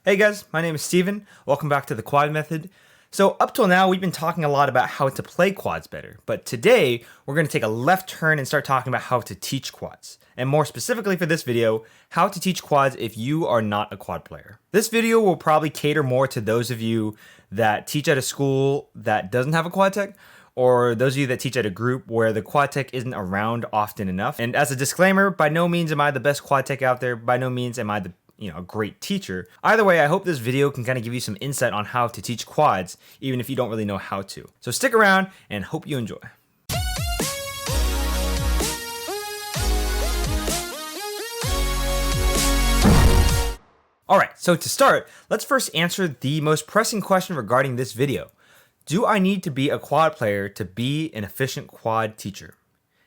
Hey guys, my name is Steven. Welcome back to the Quad Method. So up till now, we've been talking a lot about how to play quads better, but today we're going to take a left turn and start talking about how to teach quads. And more specifically for this video, how to teach quads if you are not a quad player. This video will probably cater more to those of you that teach at a school that doesn't have a quad tech, or those of you that teach at a group where the quad tech isn't around often enough. And as a disclaimer, by no means am I the best quad tech out there. By no means am I a great teacher. Either way, I hope this video can kind of give you some insight on how to teach quads, even if you don't really know how to. So stick around and hope you enjoy. Alright, so to start, let's first answer the most pressing question regarding this video. Do I need to be a quad player to be an efficient quad teacher?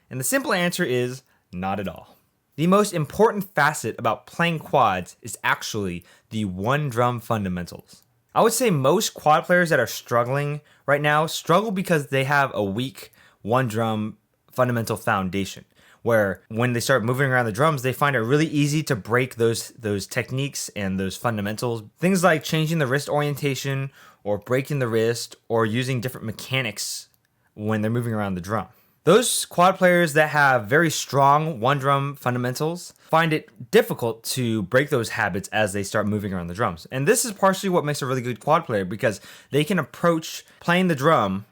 And the simple answer is not at all. The most important facet about playing quads is actually the one drum fundamentals. I would say most quad players that are struggling right now struggle because they have a weak one drum fundamental foundation, where when they start moving around the drums, they find it really easy to break those techniques and those fundamentals. Things like changing the wrist orientation or breaking the wrist or using different mechanics when they're moving around the drum. Those quad players that have very strong one drum fundamentals find it difficult to break those habits as they start moving around the drums. And this is partially what makes a really good quad player, because they can approach playing the drum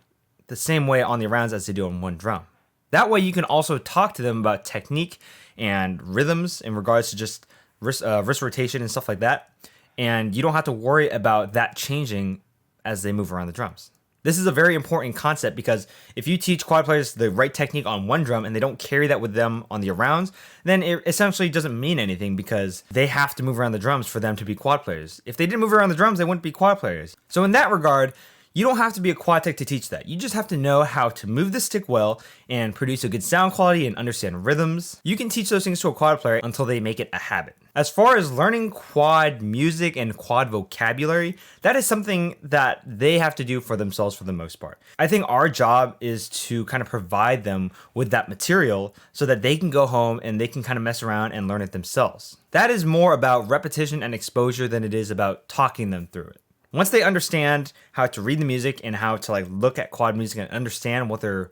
the same way on the rounds as they do on one drum. That way you can also talk to them about technique and rhythms in regards to just wrist rotation and stuff like that. And you don't have to worry about that changing as they move around the drums. This is a very important concept, because if you teach quad players the right technique on one drum and they don't carry that with them on the rounds, then it essentially doesn't mean anything, because they have to move around the drums for them to be quad players. If they didn't move around the drums, they wouldn't be quad players. So in that regard, you don't have to be a quad tech to teach that. You just have to know how to move the stick well and produce a good sound quality and understand rhythms. You can teach those things to a quad player until they make it a habit. As far as learning quad music and quad vocabulary, that is something that they have to do for themselves for the most part. I think our job is to kind of provide them with that material so that they can go home and they can kind of mess around and learn it themselves. That is more about repetition and exposure than it is about talking them through it. Once they understand how to read the music and how to look at quad music and understand what they're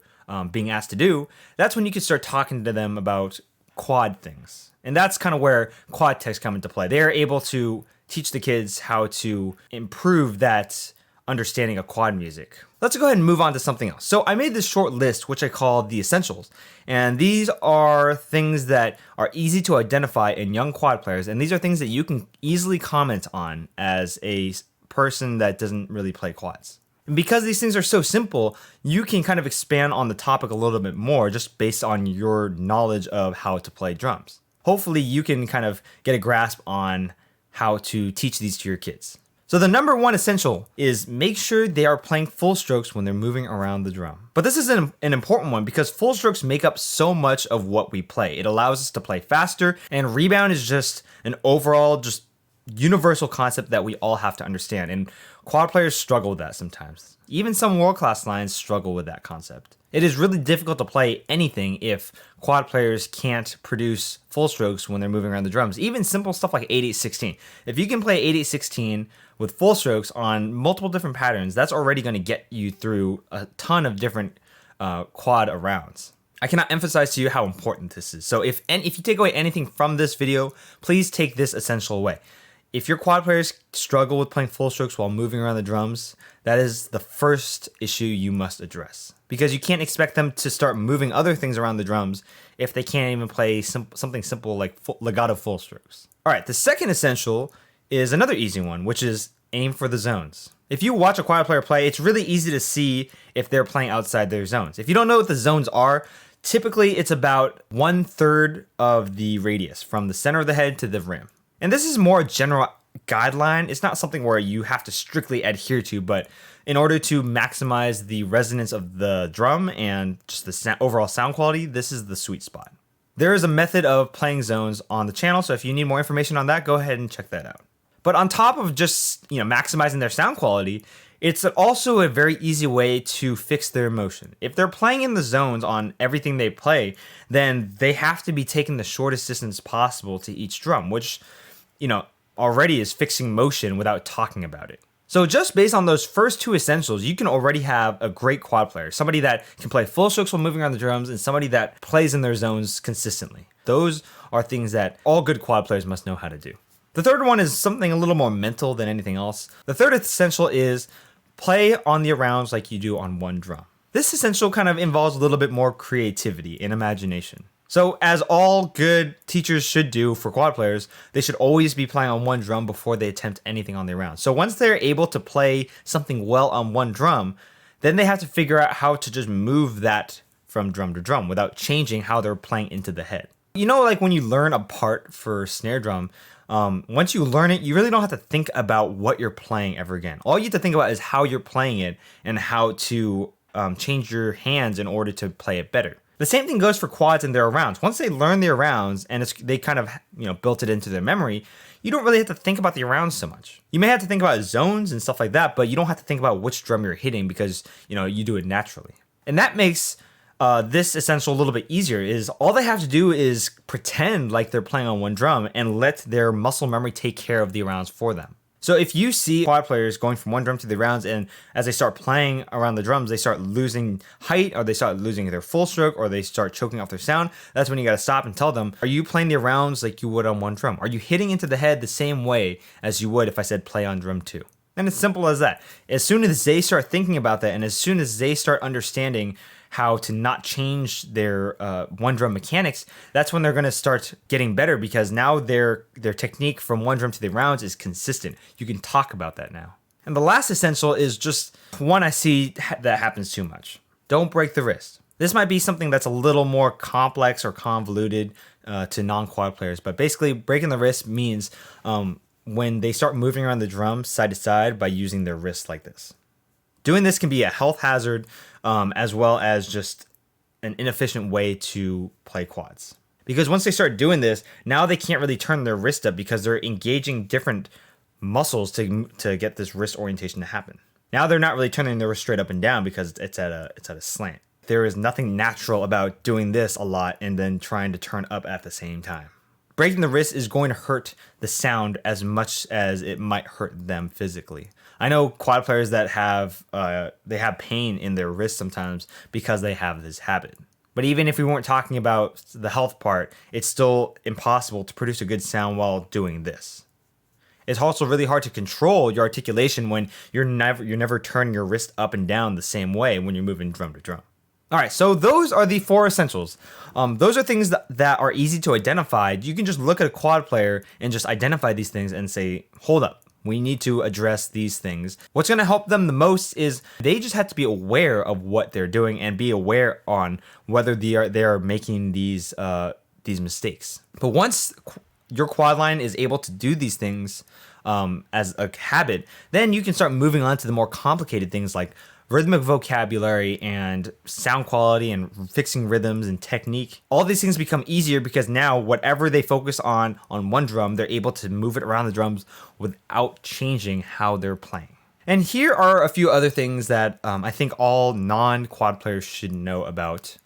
being asked to do, that's when you can start talking to them about quad things. And that's kind of where quad techs come into play. They are able to teach the kids how to improve that understanding of quad music. Let's go ahead and move on to something else. So I made this short list, which I call the essentials. And these are things that are easy to identify in young quad players. And these are things that you can easily comment on as a person that doesn't really play quads. And because these things are so simple, you can kind of expand on the topic a little bit more just based on your knowledge of how to play drums. Hopefully you can kind of get a grasp on how to teach these to your kids. So the number one essential is make sure they are playing full strokes when they're moving around the drum. But this is an important one, because full strokes make up so much of what we play. It allows us to play faster, and rebound is just an overall universal concept that we all have to understand, and quad players struggle with that sometimes. Even some world-class lines struggle with that concept. It is really difficult to play anything if quad players can't produce full strokes when they're moving around the drums. Even simple stuff like 8/8-16. If you can play 8/8-16 with full strokes on multiple different patterns, that's already going to get you through a ton of different quad rounds. I cannot emphasize to you how important this is. So if you take away anything from this video, please take this essential away. If your quad players struggle with playing full strokes while moving around the drums, that is the first issue you must address. Because you can't expect them to start moving other things around the drums if they can't even play something simple like legato full strokes. All right, the second essential is another easy one, which is aim for the zones. If you watch a quad player play, it's really easy to see if they're playing outside their zones. If you don't know what the zones are, typically it's about 1/3 of the radius from the center of the head to the rim. And this is more a general guideline. It's not something where you have to strictly adhere to, but in order to maximize the resonance of the drum and just the overall sound quality, this is the sweet spot. There is a method of playing zones on the channel, so if you need more information on that, go ahead and check that out. But on top of just maximizing their sound quality, it's also a very easy way to fix their motion. If they're playing in the zones on everything they play, then they have to be taking the shortest distance possible to each drum, which already is fixing motion without talking about it. So just based on those first two essentials, you can already have a great quad player. Somebody that can play full strokes while moving around the drums and somebody that plays in their zones consistently. Those are things that all good quad players must know how to do. The third one is something a little more mental than anything else. The third essential is play on the arounds like you do on one drum. This essential kind of involves a little bit more creativity and imagination. So as all good teachers should do for quad players, they should always be playing on one drum before they attempt anything on the around. So once they're able to play something well on one drum, then they have to figure out how to just move that from drum to drum without changing how they're playing into the head. You know, like when you learn a part for snare drum, once you learn it, you really don't have to think about what you're playing ever again. All you have to think about is how you're playing it and how to change your hands in order to play it better. The same thing goes for quads and their arounds. Once they learn the arounds and they kind of built it into their memory, you don't really have to think about the arounds so much. You may have to think about zones and stuff like that, but you don't have to think about which drum you're hitting because you do it naturally. And that makes this essential a little bit easier. Is all they have to do is pretend like they're playing on one drum and let their muscle memory take care of the arounds for them. So if you see quad players going from one drum to the rounds, and as they start playing around the drums, they start losing height, or they start losing their full stroke, or they start choking off their sound, that's when you gotta stop and tell them, are you playing the rounds like you would on one drum? Are you hitting into the head the same way as you would if I said play on drum 2? And it's simple as that. As soon as they start thinking about that, and as soon as they start understanding how to not change their one drum mechanics, that's when they're going to start getting better, because now their technique from one drum to the rounds is consistent. You can talk about that now. And the last essential is just one I see that happens too much. Don't break the wrist. This might be something that's a little more complex or convoluted to non-quad players, but basically breaking the wrist means when they start moving around the drum side to side by using their wrists like this. Doing this can be a health hazard, as well as just an inefficient way to play quads. Because once they start doing this, now they can't really turn their wrist up because they're engaging different muscles to get this wrist orientation to happen. Now they're not really turning their wrist straight up and down because it's at a slant. There is nothing natural about doing this a lot and then trying to turn up at the same time. Breaking the wrist is going to hurt the sound as much as it might hurt them physically. I know quad players that have pain in their wrists sometimes because they have this habit. But even if we weren't talking about the health part, it's still impossible to produce a good sound while doing this. It's also really hard to control your articulation when you're never turning your wrist up and down the same way when you're moving drum to drum. All right, so those are the 4 essentials. Those are things that are easy to identify. You can just look at a quad player and just identify these things and say, hold up, we need to address these things. What's going to help them the most is they just have to be aware of what they're doing and be aware on whether they are making these mistakes. But once your quad line is able to do these things as a habit, then you can start moving on to the more complicated things like rhythmic vocabulary and sound quality and fixing rhythms and technique. All these things become easier because now whatever they focus on one drum, they're able to move it around the drums without changing how they're playing. And here are a few other things that I think all non-quad players should know about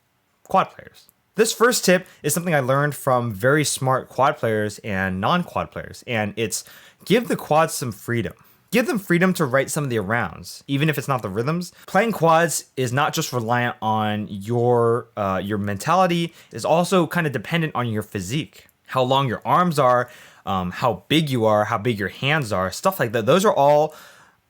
quad players. This first tip is something I learned from very smart quad players and non-quad players, and it's give the quads some freedom. Give them freedom to write some of the rounds, even if it's not the rhythms. Playing quads is not just reliant on your mentality. It's also kind of dependent on your physique, how long your arms are, how big you are, how big your hands are, stuff like that. Those are all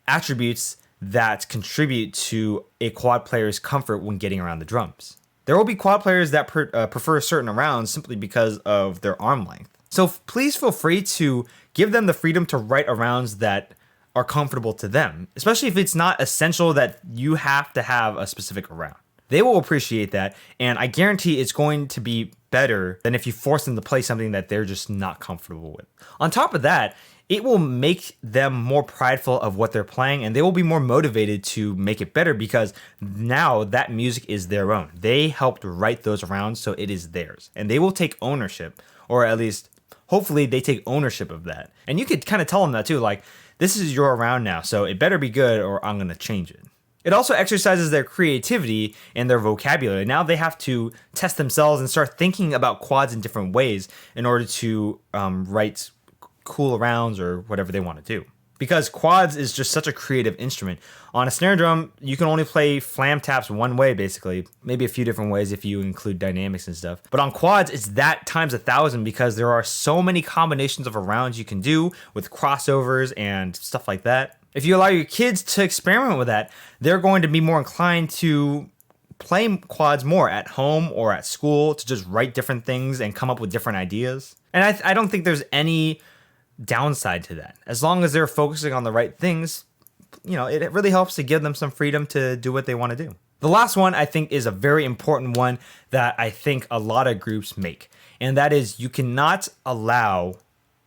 attributes that contribute to a quad player's comfort when getting around the drums. There will be quad players that prefer certain rounds simply because of their arm length. So please feel free to give them the freedom to write rounds that are comfortable to them, especially if it's not essential that you have to have a specific round. They will appreciate that, and I guarantee it's going to be better than if you force them to play something that they're just not comfortable with. On top of that, it will make them more prideful of what they're playing, and they will be more motivated to make it better because now that music is their own. They helped write those rounds, so it is theirs, and they will take ownership, or at least hopefully they take ownership of that. And you could kind of tell them that too, like, this is your round now, so it better be good or I'm going to change it. It also exercises their creativity and their vocabulary. Now they have to test themselves and start thinking about quads in different ways in order to write cool rounds or whatever they want to do. Because quads is just such a creative instrument. On a snare drum, you can only play flam taps one way, basically. Maybe a few different ways if you include dynamics and stuff. But on quads, it's that times 1,000 because there are so many combinations of rounds you can do with crossovers and stuff like that. If you allow your kids to experiment with that, they're going to be more inclined to play quads more at home or at school, to just write different things and come up with different ideas. And I don't think there's any downside to that. As long as they're focusing on the right things, it really helps to give them some freedom to do what they want to do. The last one I think is a very important one that I think a lot of groups make. And that is, you cannot allow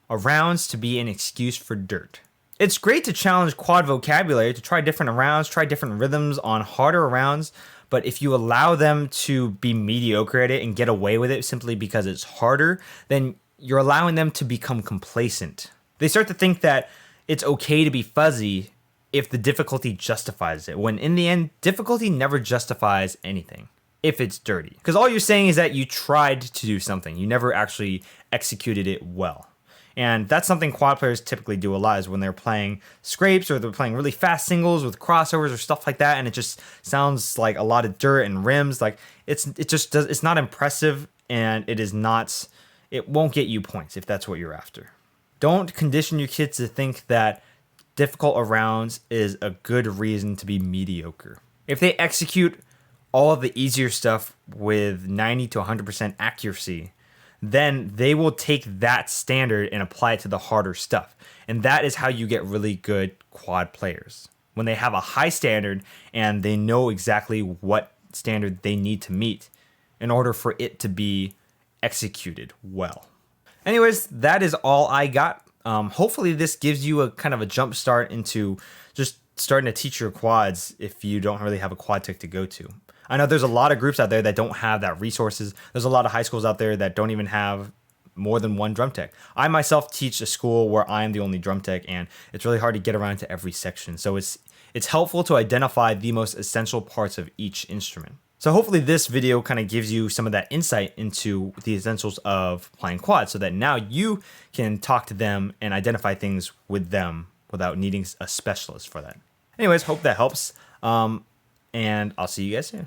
rounds to be an excuse for dirt. It's great to challenge quad vocabulary, to try different rounds, try different rhythms on harder rounds. But if you allow them to be mediocre at it and get away with it simply because it's harder, then you're allowing them to become complacent. They start to think that it's okay to be fuzzy if the difficulty justifies it, when in the end, difficulty never justifies anything if it's dirty. Because all you're saying is that you tried to do something. You never actually executed it well. And that's something quad players typically do a lot, is when they're playing scrapes or they're playing really fast singles with crossovers or stuff like that, and it just sounds like a lot of dirt and rims. Like it's not impressive, and it won't get you points if that's what you're after. Don't condition your kids to think that difficult rounds is a good reason to be mediocre. If they execute all of the easier stuff with 90 to 100% accuracy, then they will take that standard and apply it to the harder stuff. And that is how you get really good quad players. When they have a high standard and they know exactly what standard they need to meet in order for it to be executed well. Anyways, that is all I got. Hopefully this gives you a kind of a jump start into just starting to teach your quads if you don't really have a quad tech to go to. I know there's a lot of groups out there that don't have that resources. There's a lot of high schools out there that don't even have more than one drum tech. I myself teach a school where I'm the only drum tech, and it's really hard to get around to every section. So it's helpful to identify the most essential parts of each instrument. So hopefully this video kind of gives you some of that insight into the essentials of playing quads, so that now you can talk to them and identify things with them without needing a specialist for that. Anyways, hope that helps. And I'll see you guys soon.